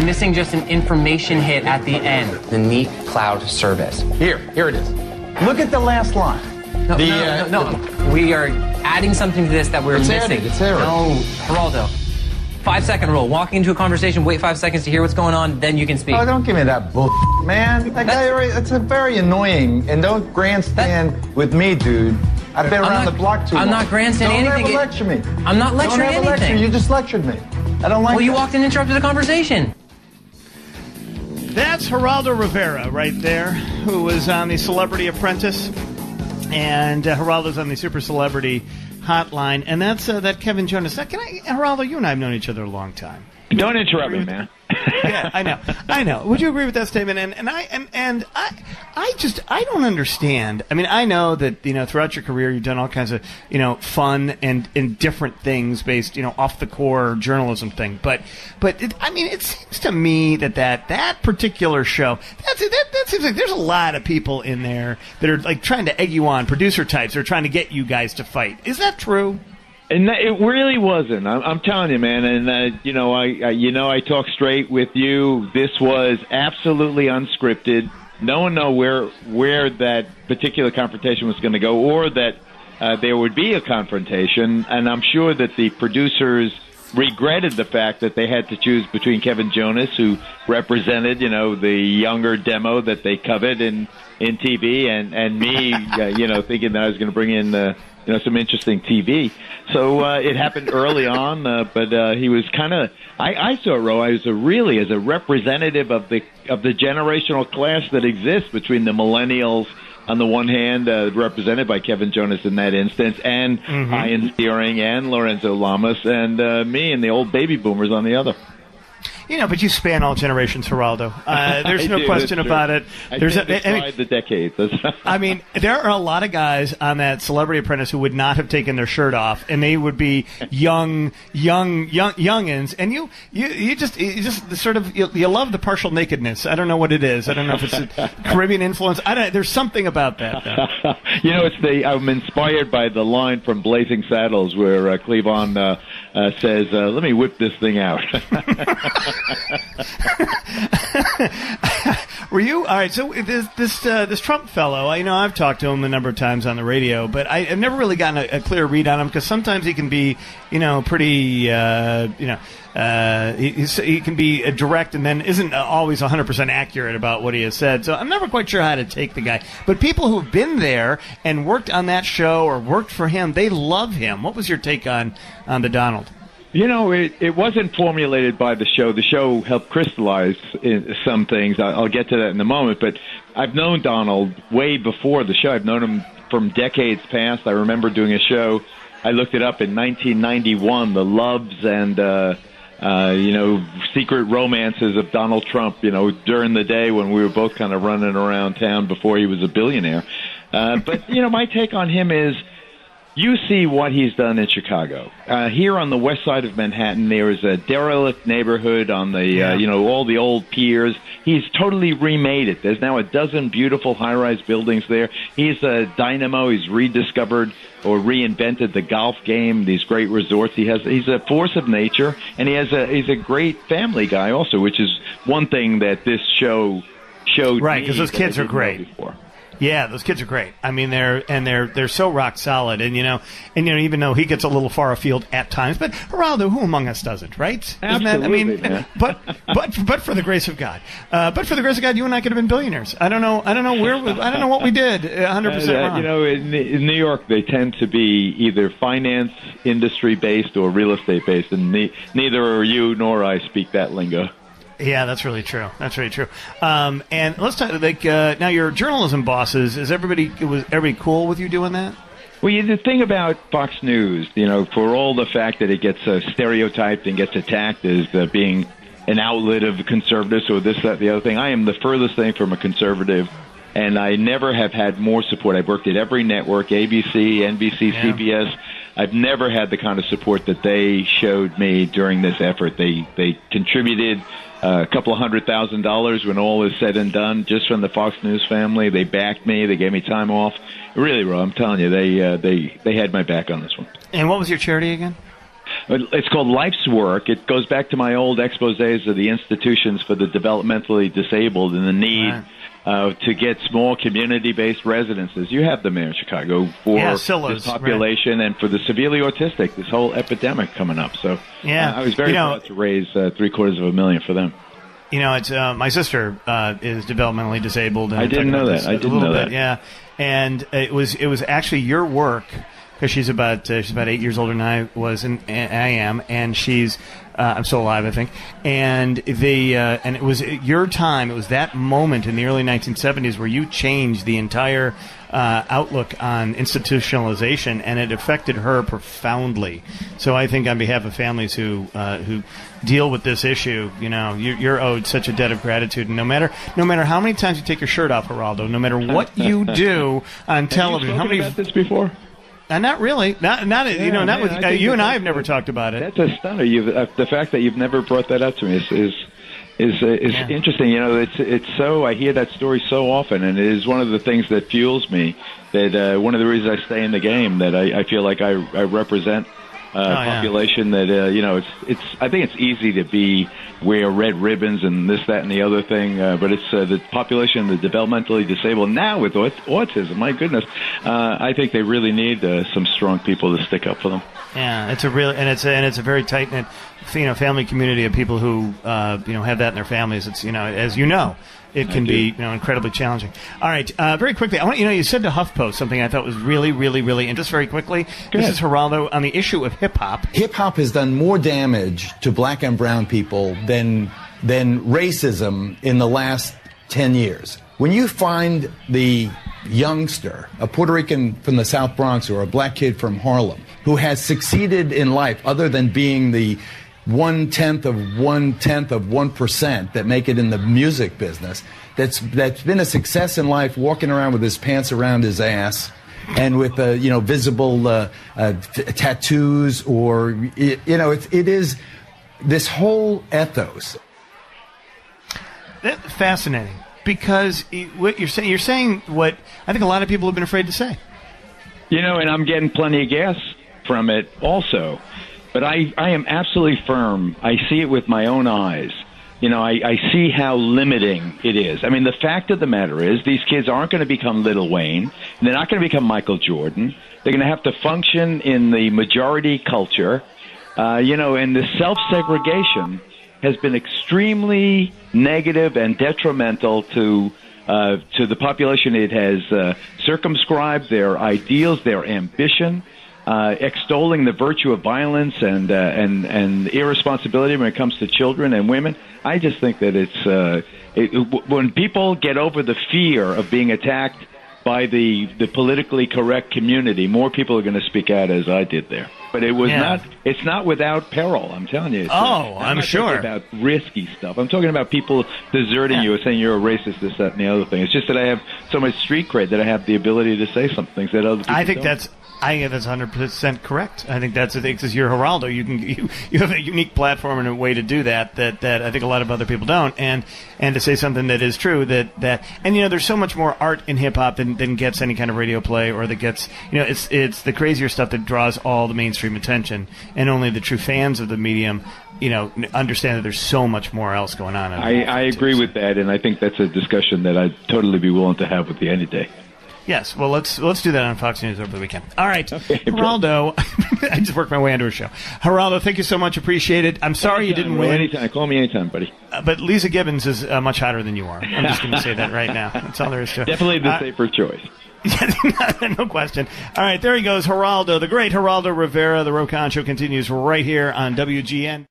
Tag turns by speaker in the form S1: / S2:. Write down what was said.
S1: missing just an information hit at the end. The Neat Cloud Service.
S2: Here it is. Look at the last line.
S1: No. We are adding something to this that we're missing.
S2: It's added.
S1: No, Geraldo. 5-second rule. Walking into a conversation, wait 5 seconds to hear what's going on, then you can speak.
S2: Oh, don't give me that bull, man. That guy, it's a very annoying. And don't grandstand with me, dude. I've been around the block too long.
S1: I'm not grandstanding anything.
S2: Don't ever lecture me.
S1: I'm not lecturing anything.
S2: Lecture. You just lectured me. I don't like
S1: Well, you walked in and interrupted the conversation.
S3: That's Geraldo Rivera right there, who was on the Celebrity Apprentice. And Geraldo's on the Super Celebrity Hotline. And that's that Kevin Jonas. Geraldo, you and I have known each other a long time.
S4: Don't interrupt me, man.
S3: Yeah, I know. Would you agree with that statement? And I don't understand. I mean, I know that throughout your career you've done all kinds of fun and different things based off the core journalism thing. But it seems to me that particular show that seems like there's a lot of people in there that are like trying to egg you on, producer types, or trying to get you guys to fight. Is that true?
S4: And it really wasn't. I'm telling you, man. And I talk straight with you. This was absolutely unscripted. No one knew where that particular confrontation was going to go, or that there would be a confrontation. And I'm sure that the producers regretted the fact that they had to choose between Kevin Jonas, who represented, the younger demo that they covet in TV, and me, thinking that I was going to bring in. Some interesting TV. So it happened early on, but he was kind of. I saw Roe as a representative of the generational clash that exists between the millennials on the one hand, represented by Kevin Jonas in that instance, and Ian Ziering and Lorenzo Lamas, and me and the old baby boomers on the other.
S3: But you span all generations, Geraldo. There's no question about it.
S4: The decades.
S3: I mean, there are a lot of guys on that Celebrity Apprentice who would not have taken their shirt off, and they would be youngins. And you just sort of you love the partial nakedness. I don't know what it is. I don't know if it's a Caribbean influence. There's something about that.
S4: I'm inspired by the line from Blazing Saddles where Cleavon says, "Let me whip this thing out."
S3: Were you all right? So this Trump fellow, I've talked to him a number of times on the radio, but I've never really gotten a clear read on him because sometimes he can be, pretty, he can be direct and then isn't always 100% accurate about what he has said. So I'm never quite sure how to take the guy. But people who've been there and worked on that show or worked for him, they love him. What was your take on the Donald?
S4: It wasn't formulated by the show. The show helped crystallize some things. I'll get to that in a moment. But I've known Donald way before the show. I've known him from decades past. I remember doing a show. I looked it up in 1991, the loves and, secret romances of Donald Trump, during the day when we were both kind of running around town before he was a billionaire. But my take on him is, you see what he's done in Chicago. Here on the west side of Manhattan, there is a derelict neighborhood on the, all the old piers. He's totally remade it. There's now a dozen beautiful high-rise buildings there. He's a dynamo. He's rediscovered or reinvented the golf game, these great resorts. He's a force of nature, and he's a great family guy also, which is one thing that this show showed.
S3: Right, because those kids are great. Yeah, those kids are great. I mean, they're so rock solid, and even though he gets a little far afield at times, but Geraldo, who among us doesn't, right?
S4: Absolutely.
S3: Isn't that, but for the grace of God, you and I could have been billionaires. I don't know what we did. 100% wrong.
S4: In New York, they tend to be either finance industry based or real estate based, and neither are you nor I speak that lingo.
S3: Yeah, that's really true. And let's talk. Now, your journalism bosses. Was everybody cool with you doing that?
S4: Well, the thing about Fox News, for all the fact that it gets stereotyped and gets attacked as being an outlet of conservatives or this, that, the other thing, I am the furthest thing from a conservative, and I never have had more support. I've worked at every network, ABC, NBC, CBS. I've never had the kind of support that they showed me during this effort. They contributed a couple of $100,000 when all is said and done, just from the Fox News family. They backed me. They gave me time off. Really, Ro, I'm telling you, they had my back on this one.
S3: And what was your charity again?
S4: It's called Life's Work. It goes back to my old exposés of the institutions for the developmentally disabled and the need to get small community-based residences. You have them there in Chicago for this population and for the severely autistic, this whole epidemic coming up. So I was very proud to raise $750,000 for them.
S3: You know, it's my sister is developmentally disabled. And
S4: I didn't know that. I didn't know that.
S3: Yeah, and it was actually your work, because she's about 8 years older than I was, and I am, and she's I'm still alive, I think. And and it was your time. It was that moment in the early 1970s where you changed the entire outlook on institutionalization, and it affected her profoundly. So I think on behalf of families who deal with this issue, you know, you're owed such a debt of gratitude. And no matter how many times you take your shirt off, Geraldo, no matter what you do on television,
S4: have you spoken about this before?
S3: Not really. Not with you and I have never talked about it.
S4: That's a stunner. The fact that you've never brought that up to me is interesting. You know, it's so, I hear that story so often, and it is one of the things that fuels me. That one of the reasons I stay in the game. That I feel like I represent population that you know, it's. I think it's easy to wear red ribbons and this, that, and the other thing, but it's the population, the developmentally disabled now with autism. My goodness, I think they really need some strong people to stick up for them.
S3: Yeah, it's a very tight knit, family community of people who have that in their families. It's as you know. It can be, incredibly challenging. All right, very quickly, I want you said to HuffPost something I thought was really, really, really interesting. Just very quickly, this is Geraldo on the issue of hip hop.
S2: Hip hop has done more damage to black and brown people than racism in the last 10 years. When you find the youngster, a Puerto Rican from the South Bronx or a black kid from Harlem, who has succeeded in life other than being the 1/10 of 1% that make it in the music business, that's been a success in life, walking around with his pants around his ass and with visible tattoos, or it is this whole ethos.
S3: That's fascinating, because what you're saying what I think a lot of people have been afraid to say.
S4: And I'm getting plenty of gas from it also. But I am absolutely firm. I see it with my own eyes. I see how limiting it is. I mean, the fact of the matter is these kids aren't going to become Lil Wayne. They're not going to become Michael Jordan. They're going to have to function in the majority culture. And the self-segregation has been extremely negative and detrimental to the population. It has circumscribed their ideals, their ambition. Extolling the virtue of violence and irresponsibility when it comes to children and women. I just think that when people get over the fear of being attacked by the politically correct community, more people are going to speak out, as I did there. But it's not without peril, I'm telling you.
S3: I'm sure.
S4: I'm not talking about risky stuff. I'm talking about people deserting you or saying you're a racist, this, that, and the other thing. It's just that I have so much street cred that I have the ability to say some things that other people don't.
S3: I think that's 100% correct. I think that's the thing, because you're Geraldo. You have a unique platform and a way to do that I think a lot of other people don't. And to say something that is true, that there's so much more art in hip hop than gets any kind of radio play, or that gets it's the crazier stuff that draws all the mainstream attention, and only the true fans of the medium understand that there's so much more else going on.
S4: I agree with that, and I think that's a discussion that I'd totally be willing to have with you any day.
S3: Yes, well, let's do that on Fox News over the weekend. All right, okay, Geraldo, I just worked my way into a show. Geraldo, thank you so much. Appreciate it. I'm sorry you didn't win.
S4: Anytime. Call me anytime, buddy.
S3: But Lisa Gibbons is much hotter than you are. I'm just going to say that right now. That's all there is to it.
S4: Definitely the safer choice.
S3: No question. All right, there he goes, Geraldo, the great Geraldo Rivera. The Rokan Show continues right here on WGN.